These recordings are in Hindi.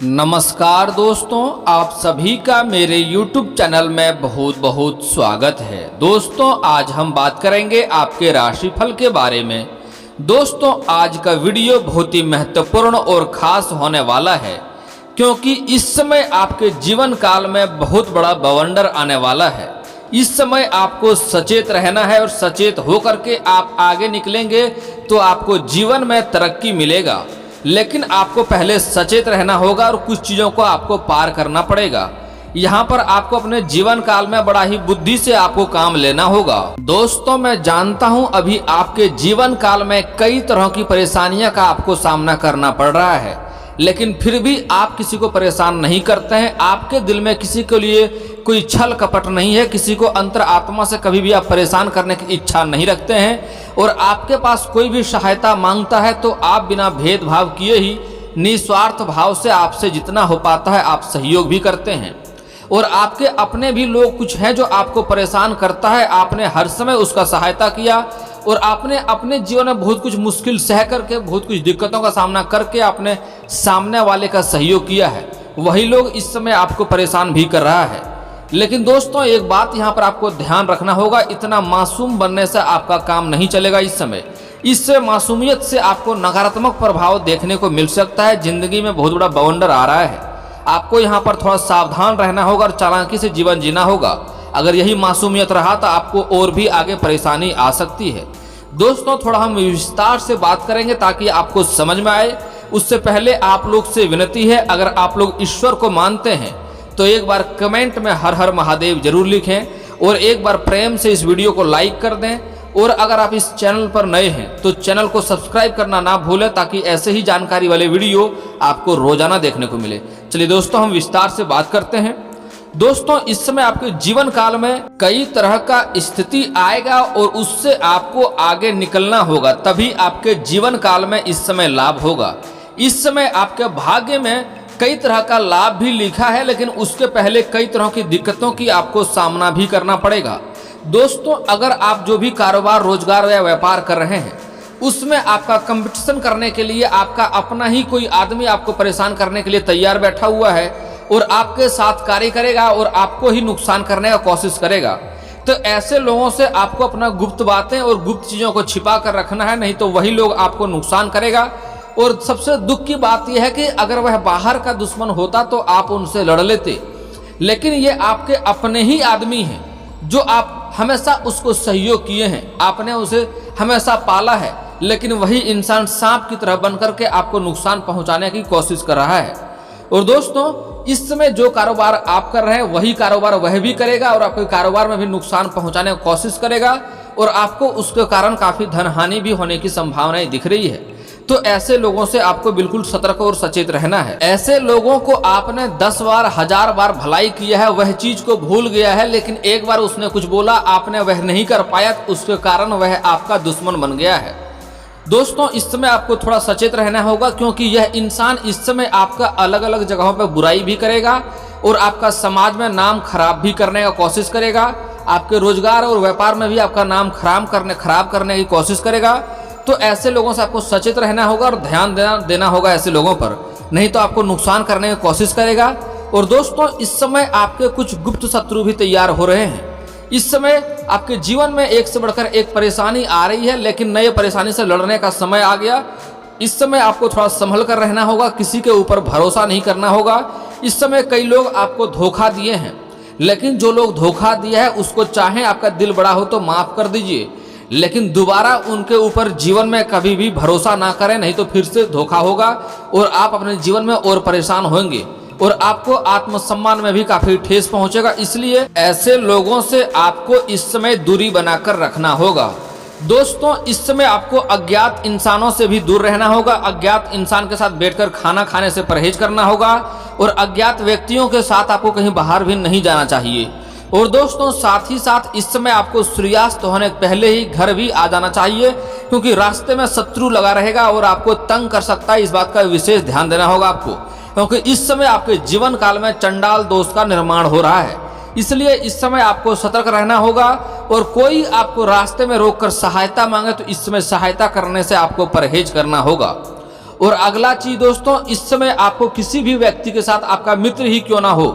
नमस्कार दोस्तों, आप सभी का मेरे YouTube चैनल में बहुत बहुत स्वागत है। दोस्तों, आज हम बात करेंगे आपके राशिफल के बारे में। दोस्तों, आज का वीडियो बहुत ही महत्वपूर्ण और खास होने वाला है, क्योंकि इस समय आपके जीवन काल में बहुत बड़ा बवंडर आने वाला है। इस समय आपको सचेत रहना है और सचेत होकर के आप आगे निकलेंगे तो आपको जीवन में तरक्की मिलेगा। लेकिन आपको पहले सचेत रहना होगा और कुछ चीज़ों को आपको पार करना पड़ेगा। यहाँ पर आपको अपने जीवन काल में बड़ा ही बुद्धि से आपको काम लेना होगा। दोस्तों, मैं जानता हूँ अभी आपके जीवन काल में कई तरह की परेशानियां का आपको सामना करना पड़ रहा है, लेकिन फिर भी आप किसी को परेशान नहीं करते हैं। आपके दिल में किसी के लिए कोई छल कपट नहीं है, किसी को अंतर आत्मा से कभी भी आप परेशान करने की इच्छा नहीं रखते हैं। और आपके पास कोई भी सहायता मांगता है तो आप बिना भेदभाव किए ही निस्वार्थ भाव से आपसे जितना हो पाता है आप सहयोग भी करते हैं। और आपके अपने भी लोग कुछ हैं जो आपको परेशान करता है, आपने हर समय उसका सहायता किया और आपने अपने जीवन में बहुत कुछ मुश्किल सह करके, बहुत कुछ दिक्कतों का सामना करके आपने सामने वाले का सहयोग किया है। वही लोग इस समय आपको परेशान भी कर रहा है। लेकिन दोस्तों, एक बात यहाँ पर आपको ध्यान रखना होगा, इतना मासूम बनने से आपका काम नहीं चलेगा। इस समय इससे मासूमियत से आपको नकारात्मक प्रभाव देखने को मिल सकता है। जिंदगी में बहुत बड़ा बवंडर आ रहा है, आपको यहाँ पर थोड़ा सावधान रहना होगा और चालाकी से जीवन जीना होगा। अगर यही मासूमियत रहा तो आपको और भी आगे परेशानी आ सकती है। दोस्तों, थोड़ा हम विस्तार से बात करेंगे ताकि आपको समझ में आए। उससे पहले आप लोग से विनती है, अगर आप लोग ईश्वर को मानते हैं तो एक बार कमेंट में हर हर महादेव जरूर लिखें और एक बार प्रेम से इस वीडियो को लाइक कर दें। और अगर आप इस चैनल पर नए हैं तो चैनल को सब्सक्राइब करना ना भूलें, ताकि ऐसे ही जानकारी वाले वीडियो आपको रोजाना देखने को मिले। चलिए दोस्तों, हम विस्तार से बात करते हैं। दोस्तों, इस समय आपके जीवन काल में कई तरह का स्थिति आएगा और उससे आपको आगे निकलना होगा, तभी आपके जीवन काल में इस समय लाभ होगा। इस समय आपके भाग्य में कई तरह का लाभ भी लिखा है, लेकिन उसके पहले कई तरह की दिक्कतों की आपको सामना भी करना पड़ेगा। दोस्तों, अगर आप जो भी कारोबार, रोजगार या व्यापार कर रहे हैं उसमें आपका कंपटीशन करने के लिए आपका अपना ही कोई आदमी आपको परेशान करने के लिए तैयार बैठा हुआ है और आपके साथ कार्य करेगा और आपको ही नुकसान करने का कोशिश करेगा, तो ऐसे लोगों से आपको अपना गुप्त बातें और गुप्त चीज़ों को छिपा कर रखना है, नहीं तो वही लोग आपको नुकसान करेगा। और सबसे दुख की बात यह है कि अगर वह बाहर का दुश्मन होता तो आप उनसे लड़ लेते, लेकिन ये आपके अपने ही आदमी हैं जो आप हमेशा उसको सहयोग किए हैं, आपने उसे हमेशा पाला है, लेकिन वही इंसान सांप की तरह बनकर के आपको नुकसान पहुंचाने की कोशिश कर रहा है। और दोस्तों, इस समय जो कारोबार आप कर रहे हैं वही कारोबार वह भी करेगा और आपके कारोबार में भी नुकसान पहुंचाने की कोशिश करेगा और आपको उसके कारण काफी धन हानि भी होने की संभावनाएं दिख रही है। तो ऐसे लोगों से आपको बिल्कुल सतर्क और सचेत रहना है। ऐसे लोगों को आपने 10 बार 1000 बार भलाई किया है, वह चीज को भूल गया है, लेकिन एक बार उसने कुछ बोला, आपने वह नहीं कर पाया, उसके कारण वह आपका दुश्मन बन गया है। दोस्तों, इस समय आपको थोड़ा सचेत रहना होगा, क्योंकि यह इंसान इस समय आपका अलग अलग जगहों पर बुराई भी करेगा और आपका समाज में नाम खराब भी करने का कोशिश करेगा। आपके रोजगार और व्यापार में भी आपका नाम खराब करने की कोशिश करेगा। तो ऐसे लोगों से आपको सचेत रहना होगा और ध्यान देना होगा ऐसे लोगों पर, नहीं तो आपको नुकसान करने की कोशिश करेगा। और दोस्तों, इस समय आपके कुछ गुप्त शत्रु भी तैयार हो रहे हैं। इस समय आपके जीवन में एक से बढ़कर एक परेशानी आ रही है, लेकिन नए परेशानी से लड़ने का समय आ गया। इस समय आपको थोड़ा संभल कर रहना होगा, किसी के ऊपर भरोसा नहीं करना होगा। इस समय कई लोग आपको धोखा दिए हैं, लेकिन जो लोग धोखा दिया है उसको चाहे आपका दिल बड़ा हो तो माफ कर दीजिए, लेकिन दोबारा उनके ऊपर जीवन में कभी भी भरोसा ना करें, नहीं तो फिर से धोखा होगा और आप अपने जीवन में और परेशान होंगे और आपको आत्मसम्मान में भी काफी ठेस पहुंचेगा। इसलिए ऐसे लोगों से आपको इस समय दूरी बनाकर रखना होगा। दोस्तों, इस समय आपको अज्ञात इंसानों से भी दूर रहना होगा। अज्ञात इंसान के साथ बैठकर खाना खाने से परहेज करना होगा और अज्ञात व्यक्तियों के साथ आपको कहीं बाहर भी नहीं जाना चाहिए। और दोस्तों, साथ ही साथ इस समय आपको सूर्यास्त होने के पहले ही घर भी आ जाना चाहिए, क्योंकि रास्ते में शत्रु लगा रहेगा और आपको तंग कर सकता है। इस बात का विशेष ध्यान देना होगा आपको, क्योंकि इस समय आपके जीवन काल में चंडाल दोष का निर्माण हो रहा है। इसलिए इस समय आपको सतर्क रहना होगा और कोई आपको रास्ते में रोककर सहायता मांगे तो इस समय सहायता करने से आपको परहेज करना होगा। और अगला चीज दोस्तों, इस समय आपको किसी भी व्यक्ति के साथ, आपका मित्र ही क्यों ना हो,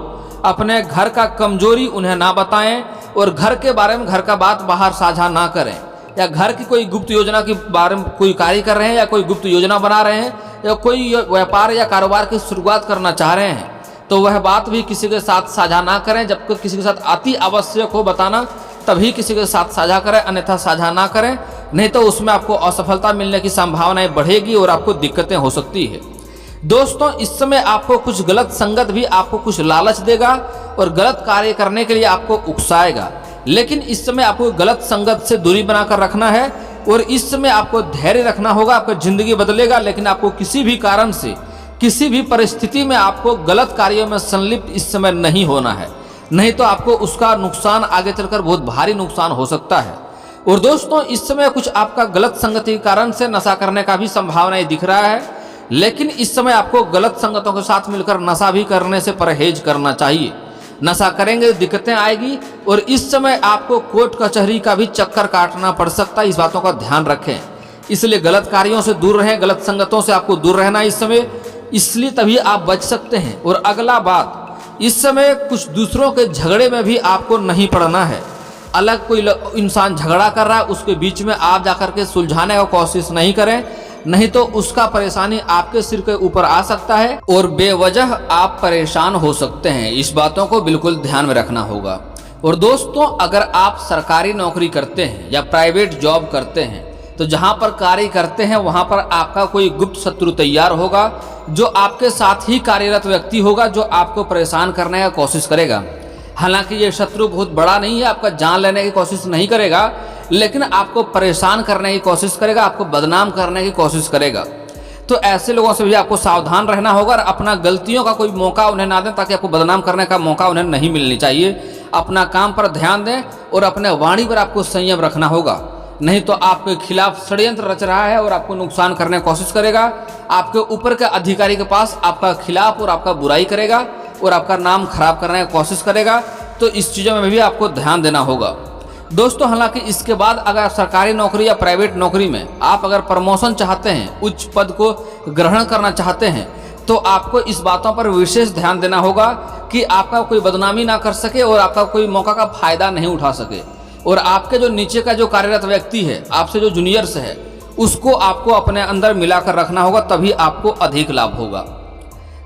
अपने घर का कमजोरी उन्हें ना बताएं और घर के बारे में, घर का बात बाहर साझा ना करें, या घर की कोई गुप्त योजना के बारे में कोई कार्य कर रहे हैं या कोई गुप्त योजना बना रहे हैं या कोई व्यापार या कारोबार की शुरुआत करना चाह रहे हैं, तो वह बात भी किसी के साथ साझा ना करें। जब किसी के साथ अति आवश्यक हो बताना तभी किसी के साथ साझा करें, अन्यथा साझा ना करें, नहीं तो उसमें आपको असफलता मिलने की संभावनाएं बढ़ेगी और आपको दिक्कतें हो सकती है। दोस्तों इस समय आपको कुछ गलत संगत भी आपको कुछ लालच देगा और गलत कार्य करने के लिए आपको उकसाएगा, लेकिन इस समय आपको गलत संगत से दूरी बनाकर रखना है और इस समय आपको धैर्य रखना होगा। आपकी जिंदगी बदलेगा, लेकिन आपको किसी भी कारण से, किसी भी परिस्थिति में आपको गलत कार्यों में संलिप्त इस समय नहीं होना है, नहीं तो आपको उसका नुकसान आगे चलकर बहुत भारी नुकसान हो सकता है। और दोस्तों इस समय कुछ आपका गलत संगति के कारण से नशा करने का भी संभावना दिख रहा है, लेकिन इस समय आपको गलत संगतों के साथ मिलकर नशा भी करने से परहेज करना चाहिए। नशा करेंगे दिक्कतें आएगी और इस समय आपको कोर्ट कचहरी का भी चक्कर काटना पड़ सकता है, इस बातों का ध्यान रखें। इसलिए गलत कार्यों से दूर रहें, गलत संगतों से आपको दूर रहना इस समय, इसलिए तभी आप बच सकते हैं। और अगला बात, इस समय कुछ दूसरों के झगड़े में भी आपको नहीं पड़ना है। अलग कोई इंसान झगड़ा कर रहा है, उसके बीच में आप जाकर के सुलझाने की कोशिश नहीं करें, नहीं तो उसका परेशानी आपके सिर के ऊपर आ सकता है और बेवजह आप परेशान हो सकते हैं। इस बातों को बिल्कुल ध्यान में रखना होगा। और दोस्तों अगर आप सरकारी नौकरी करते हैं या प्राइवेट जॉब करते हैं, तो जहां पर कार्य करते हैं वहां पर आपका कोई गुप्त शत्रु तैयार होगा, जो आपके साथ ही कार्यरत व्यक्ति होगा, जो आपको परेशान करने की कोशिश करेगा। हालांकि ये शत्रु बहुत बड़ा नहीं है, आपका जान लेने की कोशिश नहीं करेगा, लेकिन आपको परेशान करने की कोशिश करेगा, आपको बदनाम करने की कोशिश करेगा। तो ऐसे लोगों से भी आपको सावधान रहना होगा और अपना गलतियों का कोई मौका उन्हें ना दें, ताकि आपको बदनाम करने का मौका उन्हें नहीं मिलनी चाहिए। अपना काम पर ध्यान दें और अपने वाणी पर आपको संयम रखना होगा, नहीं तो आपके खिलाफ षड्यंत्र रच रहा है और आपको नुकसान करने की कोशिश करेगा। आपके ऊपर के अधिकारी के पास आपका खिलाफ और आपका बुराई करेगा और आपका नाम खराब करने की कोशिश करेगा। तो इस चीज़ों में भी आपको ध्यान देना होगा दोस्तों। हालांकि इसके बाद अगर सरकारी नौकरी या प्राइवेट नौकरी में आप अगर प्रमोशन चाहते हैं, उच्च पद को ग्रहण करना चाहते हैं, तो आपको इस बातों पर विशेष ध्यान देना होगा कि आपका कोई बदनामी ना कर सके और आपका कोई मौका का फायदा नहीं उठा सके। और आपके जो नीचे का जो कार्यरत व्यक्ति है, आपसे जो जूनियर्स है, उसको आपको अपने अंदर मिलाकर रखना होगा, तभी आपको अधिक लाभ होगा।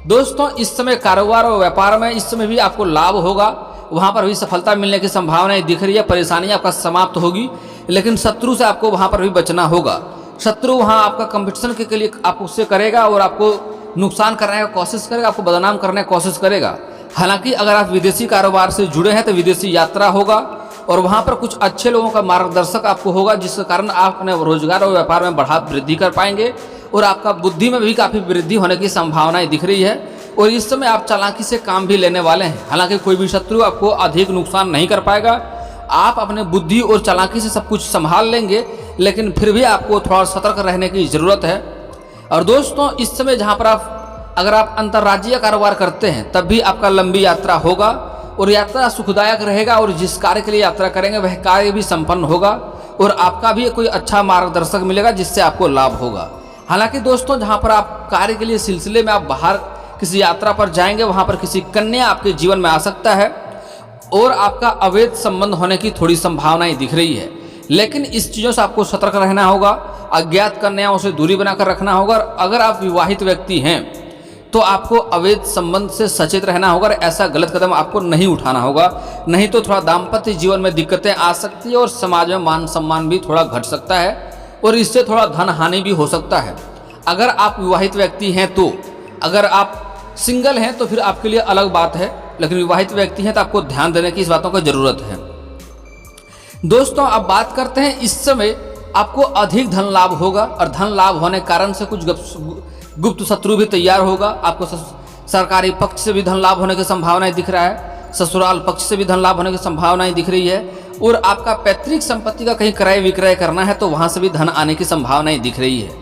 दोस्तों इस समय कारोबार और व्यापार में इस समय भी आपको लाभ होगा, वहाँ पर भी सफलता मिलने की संभावनाएं दिख रही है, परेशानियां आपका समाप्त होगी, लेकिन शत्रु से आपको वहाँ पर भी बचना होगा। शत्रु वहाँ आपका कंपटीशन के लिए आप उससे करेगा और आपको नुकसान करने की कोशिश करेगा, आपको बदनाम करने की कोशिश करेगा। हालांकि अगर आप विदेशी कारोबार से जुड़े हैं तो विदेशी यात्रा होगा और वहाँ पर कुछ अच्छे लोगों का मार्गदर्शक आपको होगा, जिसके कारण आप अपने रोजगार और व्यापार में वृद्धि कर पाएंगे और आपका बुद्धि में भी काफ़ी वृद्धि होने की संभावनाएं दिख रही है। और इस समय आप चालाकी से काम भी लेने वाले हैं। हालांकि कोई भी शत्रु आपको अधिक नुकसान नहीं कर पाएगा, आप अपने बुद्धि और चालाकी से सब कुछ संभाल लेंगे, लेकिन फिर भी आपको थोड़ा सतर्क रहने की ज़रूरत है। और दोस्तों इस समय जहाँ पर अगर आप अंतर्राज्यीय कारोबार करते हैं, तब भी आपका लंबी यात्रा होगा और यात्रा सुखदायक रहेगा और जिस कार्य के लिए यात्रा करेंगे वह कार्य भी संपन्न होगा और आपका भी कोई अच्छा मार्गदर्शक मिलेगा, जिससे आपको लाभ होगा। हालांकि दोस्तों जहाँ पर आप कार्य के लिए सिलसिले में आप बाहर किसी यात्रा पर जाएंगे, वहाँ पर किसी कन्या आपके जीवन में आ सकता है और आपका अवैध संबंध होने की थोड़ी संभावनाएं दिख रही है, लेकिन इस चीज़ों से आपको सतर्क रहना होगा, अज्ञात कन्याओं से दूरी बनाकर रखना होगा। अगर आप विवाहित व्यक्ति हैं तो आपको अवैध संबंध से सचेत रहना होगा और ऐसा गलत कदम आपको नहीं उठाना होगा, नहीं तो थोड़ा दाम्पत्य जीवन में दिक्कतें आ सकती है और समाज में मान सम्मान भी थोड़ा घट सकता है और इससे थोड़ा धन हानि भी हो सकता है। अगर आप विवाहित व्यक्ति हैं तो, अगर आप सिंगल हैं तो फिर आपके लिए अलग बात है, लेकिन विवाहित व्यक्ति हैं तो आपको ध्यान देने की इस बातों की जरूरत है। दोस्तों अब बात करते हैं, इस समय आपको अधिक धन लाभ होगा और धन लाभ होने के कारण से कुछ गुप्त शत्रु भी तैयार होगा। आपको सरकारी पक्ष से भी धन लाभ होने की संभावनाएं दिख रहा है, ससुराल पक्ष से भी धन लाभ होने की संभावनाएं दिख रही है और आपका पैतृक संपत्ति का कहीं क्रय विक्रय करना है तो वहां से भी धन आने की संभावनाएं दिख रही है।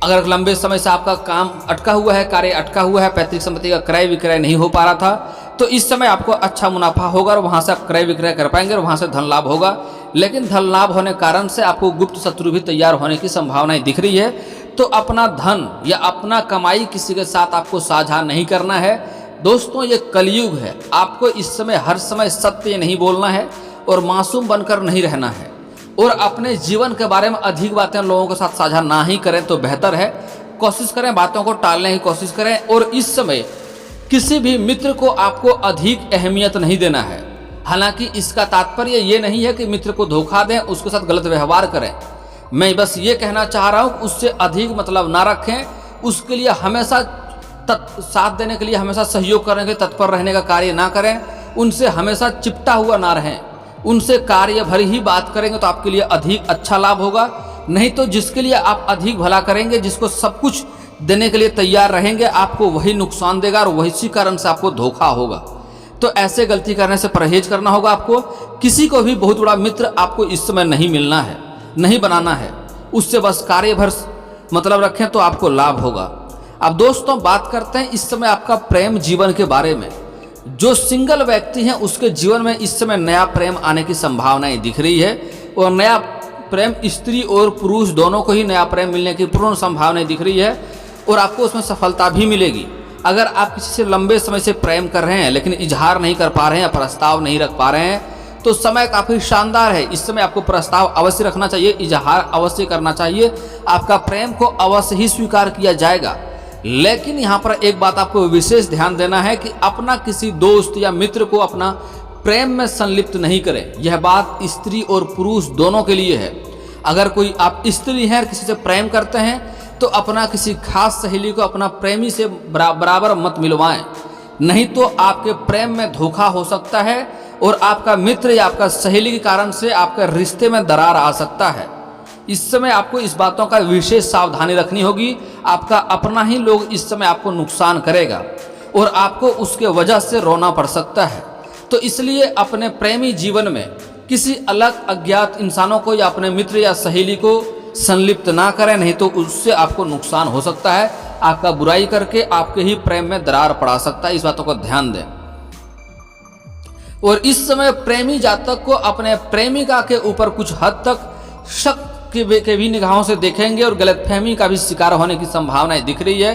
अगर लंबे समय से आपका काम अटका हुआ है, कार्य अटका हुआ है, पैतृक संपत्ति का क्रय विक्रय नहीं हो पा रहा था, तो इस समय आपको अच्छा मुनाफा होगा और वहां से आप क्रय विक्रय कर पाएंगे और वहां से धन लाभ होगा। लेकिन धन लाभ होने के कारण से आपको गुप्त शत्रु भी तैयार होने की संभावनाएं दिख रही है, तो अपना धन या अपना कमाई किसी के साथ आपको साझा नहीं करना है। दोस्तों ये कलयुग है, आपको इस समय हर समय सत्य नहीं बोलना है और मासूम बनकर नहीं रहना है, और अपने जीवन के बारे में अधिक बातें लोगों के साथ साझा ना ही करें तो बेहतर है। कोशिश करें बातों को टालने की कोशिश करें, और इस समय किसी भी मित्र को आपको अधिक अहमियत नहीं देना है। हालांकि इसका तात्पर्य ये नहीं है कि मित्र को धोखा दें, उसके साथ गलत व्यवहार करें। मैं बस ये कहना चाह रहा हूँ उससे अधिक मतलब ना रखें, उसके लिए हमेशा साथ देने के लिए, हमेशा सहयोग करने के तत्पर रहने का कार्य ना करें, उनसे हमेशा चिपटा हुआ ना रहें, उनसे कार्य भर ही बात करेंगे तो आपके लिए अधिक अच्छा लाभ होगा। नहीं तो जिसके लिए आप अधिक भला करेंगे, जिसको सब कुछ देने के लिए तैयार रहेंगे, आपको वही नुकसान देगा और वही कारण से आपको धोखा होगा। तो ऐसे गलती करने से परहेज करना होगा आपको। किसी को भी बहुत बड़ा मित्र आपको इस समय नहीं मिलना है, नहीं बनाना है, उससे बस कार्य भर मतलब रखें तो आपको लाभ होगा। अब दोस्तों बात करते हैं इस समय आपका प्रेम जीवन के बारे में। जो सिंगल व्यक्ति हैं उसके जीवन में इस समय नया प्रेम आने की संभावनाएं दिख रही है, और नया प्रेम स्त्री और पुरुष दोनों को ही नया प्रेम मिलने की पूर्ण संभावनाएं दिख रही है, और आपको उसमें सफलता भी मिलेगी। अगर आप किसी से लंबे समय से प्रेम कर रहे हैं लेकिन इजहार नहीं कर पा रहे हैं या प्रस्ताव नहीं रख पा रहे हैं, तो समय काफ़ी शानदार है। इस समय आपको प्रस्ताव अवश्य रखना चाहिए, इजहार अवश्य करना चाहिए, आपका प्रेम को अवश्य ही स्वीकार किया जाएगा। लेकिन यहाँ पर एक बात आपको विशेष ध्यान देना है कि अपना किसी दोस्त या मित्र को अपना प्रेम में संलिप्त नहीं करें। यह बात स्त्री और पुरुष दोनों के लिए है। अगर कोई आप स्त्री हैं और किसी से प्रेम करते हैं तो अपना किसी खास सहेली को अपना प्रेमी से बराबर मत मिलवाएं, नहीं तो आपके प्रेम में धोखा हो सकता है और आपका मित्र या आपका सहेली के कारण से आपके रिश्ते में दरार आ सकता है। इस समय आपको इस बातों का विशेष सावधानी रखनी होगी। आपका अपना ही लोग इस समय आपको नुकसान करेगा और आपको उसके वजह से रोना पड़ सकता है। तो इसलिए अपने प्रेमी जीवन में किसी अलग अज्ञात इंसानों को या अपने मित्र या सहेली को संलिप्त ना करें, नहीं तो उससे आपको नुकसान हो सकता है। आपका बुराई करके आपके ही प्रेम में दरार पड़ा सकता है, इस बातों को ध्यान दें। और इस समय प्रेमी जातक को अपने प्रेमिका के ऊपर कुछ हद तक शक के भी निगाहों से देखेंगे और गलतफहमी का भी शिकार होने की संभावनाएं दिख रही है,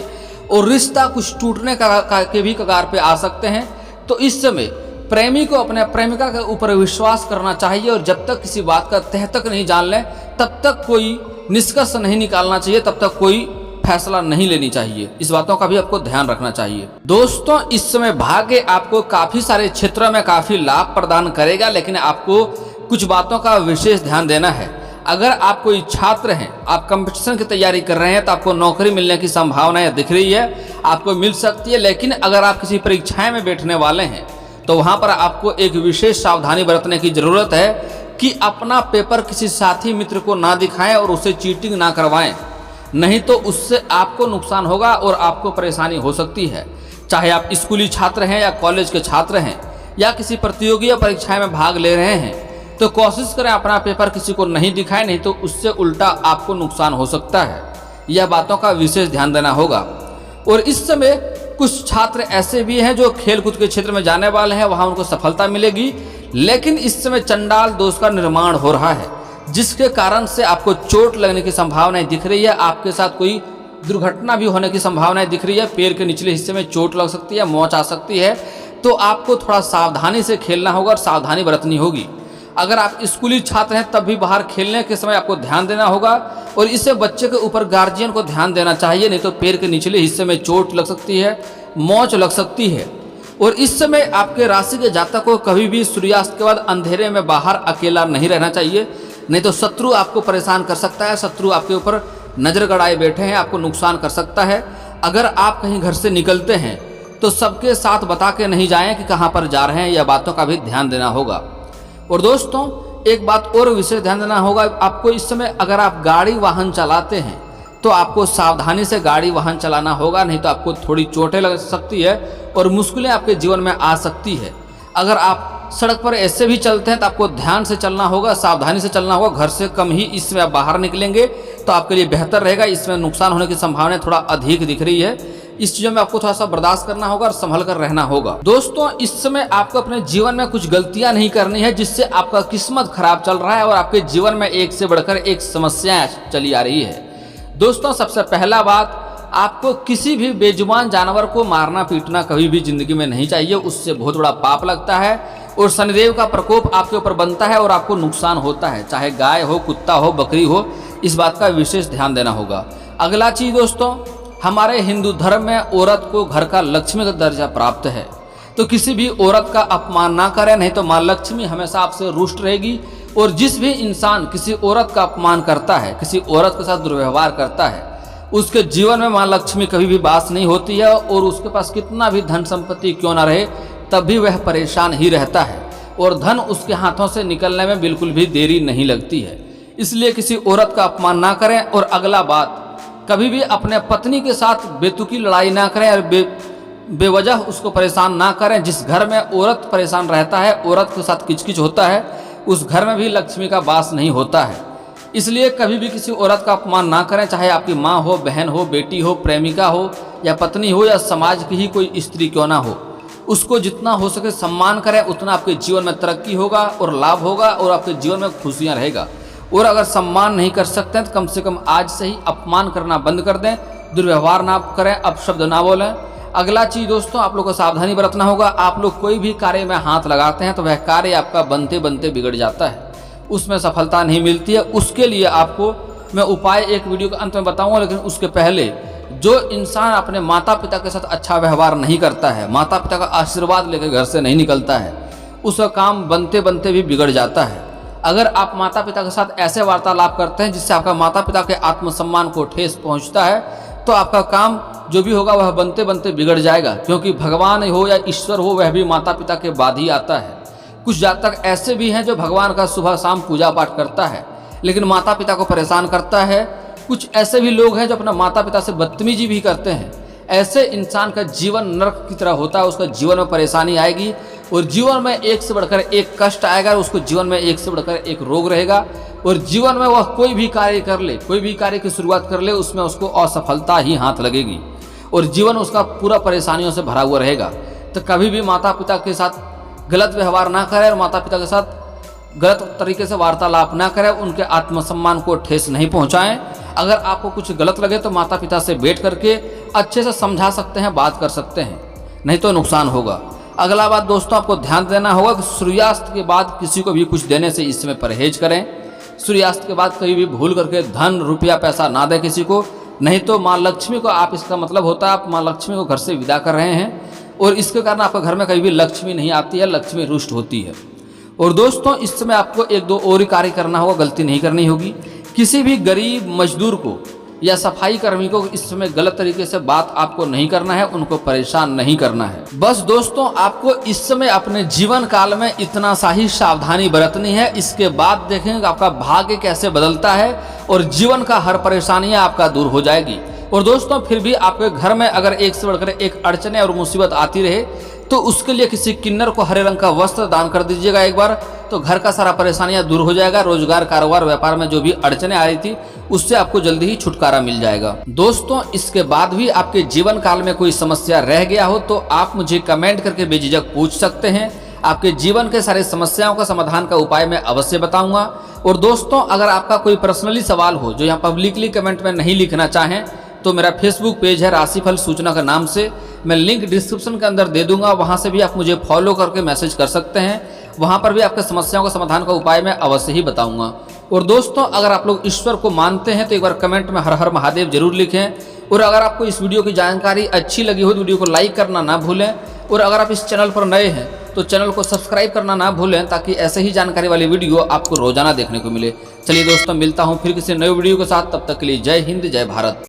और रिश्ता कुछ टूटने के भी कगार पे आ सकते हैं। तो इस समय प्रेमी को अपने प्रेमिका के ऊपर विश्वास करना चाहिए, और जब तक किसी बात का तह तक नहीं जान लें तब तक कोई निष्कर्ष नहीं निकालना चाहिए, तब तक कोई फैसला नहीं लेनी चाहिए। इस बातों का भी आपको ध्यान रखना चाहिए। दोस्तों इस समय भाग्य आपको काफी सारे क्षेत्रों में काफी लाभ प्रदान करेगा, लेकिन आपको कुछ बातों का विशेष ध्यान देना है। अगर आप कोई छात्र हैं, आप कंपटीशन की तैयारी कर रहे हैं, तो आपको नौकरी मिलने की संभावनाएं दिख रही है, आपको मिल सकती है। लेकिन अगर आप किसी परीक्षाएं में बैठने वाले हैं तो वहां पर आपको एक विशेष सावधानी बरतने की जरूरत है कि अपना पेपर किसी साथी मित्र को ना दिखाएं और उसे चीटिंग ना करवाएं, नहीं तो उससे आपको नुकसान होगा और आपको परेशानी हो सकती है। चाहे आप स्कूली छात्र हैं या कॉलेज के छात्र हैं या किसी प्रतियोगी परीक्षाएं में भाग ले रहे हैं, तो कोशिश करें अपना पेपर किसी को नहीं दिखाएं, नहीं तो उससे उल्टा आपको नुकसान हो सकता है। यह बातों का विशेष ध्यान देना होगा। और इस समय कुछ छात्र ऐसे भी हैं जो खेलकूद के क्षेत्र में जाने वाले हैं, वहां उनको सफलता मिलेगी। लेकिन इस समय चंडाल दोष का निर्माण हो रहा है, जिसके कारण से आपको चोट लगने की संभावनाएं दिख रही है। आपके साथ कोई दुर्घटना भी होने की संभावनाएं दिख रही है। पैर के निचले हिस्से में चोट लग सकती है, मोच आ सकती है। तो आपको थोड़ा सावधानी से खेलना होगा और सावधानी बरतनी होगी। अगर आप स्कूली छात्र हैं तब भी बाहर खेलने के समय आपको ध्यान देना होगा, और इससे बच्चे के ऊपर गार्जियन को ध्यान देना चाहिए, नहीं तो पैर के निचले हिस्से में चोट लग सकती है, मोच लग सकती है। और इस समय आपके राशि के जातक को कभी भी सूर्यास्त के बाद अंधेरे में बाहर अकेला नहीं रहना चाहिए, नहीं तो शत्रु आपको परेशान कर सकता है। शत्रु आपके ऊपर नजर गड़ाए बैठे हैं, आपको नुकसान कर सकता है। अगर आप कहीं घर से निकलते हैं तो सबके साथ बता के नहीं जाएं कि कहाँ पर जा रहे हैं, यह बातों का भी ध्यान देना होगा। और दोस्तों एक बात और विशेष ध्यान देना होगा, आपको इस समय अगर आप गाड़ी वाहन चलाते हैं तो आपको सावधानी से गाड़ी वाहन चलाना होगा, नहीं तो आपको थोड़ी चोटें लग सकती है और मुश्किलें आपके जीवन में आ सकती है। अगर आप सड़क पर ऐसे भी चलते हैं तो आपको ध्यान से चलना होगा, सावधानी से चलना होगा। घर से कम ही इसमें आप बाहर निकलेंगे तो आपके लिए बेहतर रहेगा। इसमें नुकसान होने की संभावना थोड़ा अधिक दिख रही है। इस चीज़ों में आपको थोड़ा सा बर्दाश्त करना होगा और संभल कर रहना होगा। दोस्तों इस समय आपको अपने जीवन में कुछ गलतियां नहीं करनी है जिससे आपका किस्मत खराब चल रहा है और आपके जीवन में एक से बढ़कर एक समस्याएं चली आ रही है। दोस्तों सबसे पहला बात, आपको किसी भी बेजुबान जानवर को मारना पीटना कभी भी जिंदगी में नहीं चाहिए, उससे बहुत बड़ा पाप लगता है और शनिदेव का प्रकोप आपके ऊपर बनता है और आपको नुकसान होता है, चाहे गाय हो, कुत्ता हो, बकरी हो। इस बात का विशेष ध्यान देना होगा। अगला चीज़ दोस्तों, हमारे हिंदू धर्म में औरत को घर का लक्ष्मी का दर्जा प्राप्त है, तो किसी भी औरत का अपमान ना करें, नहीं तो माँ लक्ष्मी हमेशा आपसे रुष्ट रहेगी। और जिस भी इंसान किसी औरत का अपमान करता है, किसी औरत के साथ दुर्व्यवहार करता है, उसके जीवन में माँ लक्ष्मी कभी भी वास नहीं होती है और उसके पास कितना भी धन संपत्ति क्यों ना रहे, तब भी वह परेशान ही रहता है और धन उसके हाथों से निकलने में बिल्कुल भी देरी नहीं लगती है। इसलिए किसी औरत का अपमान ना करें। और अगला बात, कभी भी अपने पत्नी के साथ बेतुकी लड़ाई ना करें और बेवजह उसको परेशान ना करें। जिस घर में औरत परेशान रहता है, औरत के साथ किचकिच होता है, उस घर में भी लक्ष्मी का वास नहीं होता है। इसलिए कभी भी किसी औरत का अपमान ना करें, चाहे आपकी माँ हो, बहन हो, बेटी हो, प्रेमिका हो या पत्नी हो या समाज की ही कोई स्त्री क्यों ना हो। उसको जितना हो सके सम्मान करें, उतना आपके जीवन में तरक्की होगा और लाभ होगा और आपके जीवन में खुशियाँ रहेगा। और अगर सम्मान नहीं कर सकते हैं तो कम से कम आज से ही अपमान करना बंद कर दें, दुर्व्यवहार ना करें, अपशब्द ना बोलें। अगला चीज़ दोस्तों, आप लोग को सावधानी बरतना होगा। आप लोग कोई भी कार्य में हाथ लगाते हैं तो वह कार्य आपका बनते बनते बिगड़ जाता है, उसमें सफलता नहीं मिलती है। उसके लिए आपको मैं उपाय एक वीडियो के अंत में बताऊंगा, लेकिन उसके पहले जो इंसान अपने माता पिता के साथ अच्छा व्यवहार नहीं करता है, माता पिता का आशीर्वाद लेकर घर से नहीं निकलता है, उसका काम बनते बनते भी बिगड़ जाता है। अगर आप माता पिता के साथ ऐसे वार्तालाप करते हैं जिससे आपका माता पिता के आत्मसम्मान को ठेस पहुंचता है, तो आपका काम जो भी होगा वह बनते बनते बिगड़ जाएगा, क्योंकि भगवान हो या ईश्वर हो, वह भी माता पिता के बाद ही आता है। कुछ जातक ऐसे भी हैं जो भगवान का सुबह शाम पूजा पाठ करता है लेकिन माता पिता को परेशान करता है। कुछ ऐसे भी लोग हैं जो अपना माता पिता से बदतमीजी भी करते हैं। ऐसे इंसान का जीवन नरक की तरह होता है, उसका जीवन में परेशानी आएगी और जीवन में एक से बढ़कर एक कष्ट आएगा, उसको जीवन में एक से बढ़कर एक रोग रहेगा और जीवन में वह कोई भी कार्य कर ले, कोई भी कार्य की शुरुआत कर ले, उसमें उसको असफलता ही हाथ लगेगी और जीवन उसका पूरा परेशानियों से भरा हुआ रहेगा। तो कभी भी माता पिता के साथ गलत व्यवहार ना करें और माता पिता के साथ गलत तरीके से वार्तालाप ना करें, उनके आत्मसम्मान को ठेस नहीं पहुंचाएं। अगर आपको कुछ गलत लगे तो माता पिता से बैठ करके अच्छे से समझा सकते हैं, बात कर सकते हैं, नहीं तो नुकसान होगा। अगला बात दोस्तों, आपको ध्यान देना होगा कि सूर्यास्त के बाद किसी को भी कुछ देने से इस समय परहेज करें। सूर्यास्त के बाद कभी भी भूल करके धन रुपया पैसा ना दें किसी को, नहीं तो माँ लक्ष्मी को आप, इसका मतलब होता है आप माँ लक्ष्मी को घर से विदा कर रहे हैं और इसके कारण आपके घर में कभी भी लक्ष्मी नहीं आती है, लक्ष्मी रुष्ट होती है। और दोस्तों इस समय आपको एक दो और ही कार्य करना होगा, गलती नहीं करनी होगी। किसी भी गरीब मजदूर को या सफाई कर्मी को इस समय गलत तरीके से बात आपको नहीं करना है, उनको परेशान नहीं करना है। बस दोस्तों आपको इस समय अपने जीवन काल में इतना सा ही सावधानी बरतनी है। इसके बाद देखेंगे आपका भाग्य कैसे बदलता है और जीवन का हर परेशानियां आपका दूर हो जाएगी। और दोस्तों फिर भी आपके घर में अगर एक से बढ़कर एक अड़चने और मुसीबत आती रहे तो उसके लिए किसी किन्नर को हरे रंग का वस्त्र दान कर दीजिएगा एक बार, तो घर का सारा परेशानियां दूर हो जाएगा। रोजगार, कारोबार, व्यापार में जो भी अड़चने आ रही थी उससे आपको जल्दी ही छुटकारा मिल जाएगा। दोस्तों इसके बाद भी आपके जीवन काल में कोई समस्या रह गया हो तो आप मुझे कमेंट करके बेझिझक पूछ सकते हैं। आपके जीवन के सारे समस्याओं का समाधान का उपाय मैं अवश्य बताऊंगा। और दोस्तों अगर आपका कोई पर्सनली सवाल हो जो यहाँ पब्लिकली कमेंट में नहीं लिखना चाहें तो मेरा फेसबुक पेज है राशिफल सूचना का नाम से, मैं लिंक डिस्क्रिप्शन के अंदर दे दूंगा, वहां से भी आप मुझे फॉलो करके मैसेज कर सकते हैं। वहां पर भी आपके समस्याओं का समाधान का उपाय मैं अवश्य ही बताऊंगा। और दोस्तों अगर आप लोग ईश्वर को मानते हैं तो एक बार कमेंट में हर हर महादेव जरूर लिखें। और अगर आपको इस वीडियो की जानकारी अच्छी लगी हो तो वीडियो को लाइक करना ना भूलें। और अगर आप इस चैनल पर नए हैं तो चैनल को सब्सक्राइब करना ना भूलें, ताकि ऐसे ही जानकारी वाली वीडियो आपको रोजाना देखने को मिले। चलिए दोस्तों मिलता हूँ फिर किसी नए वीडियो के साथ, तब तक के लिए जय हिंद, जय भारत।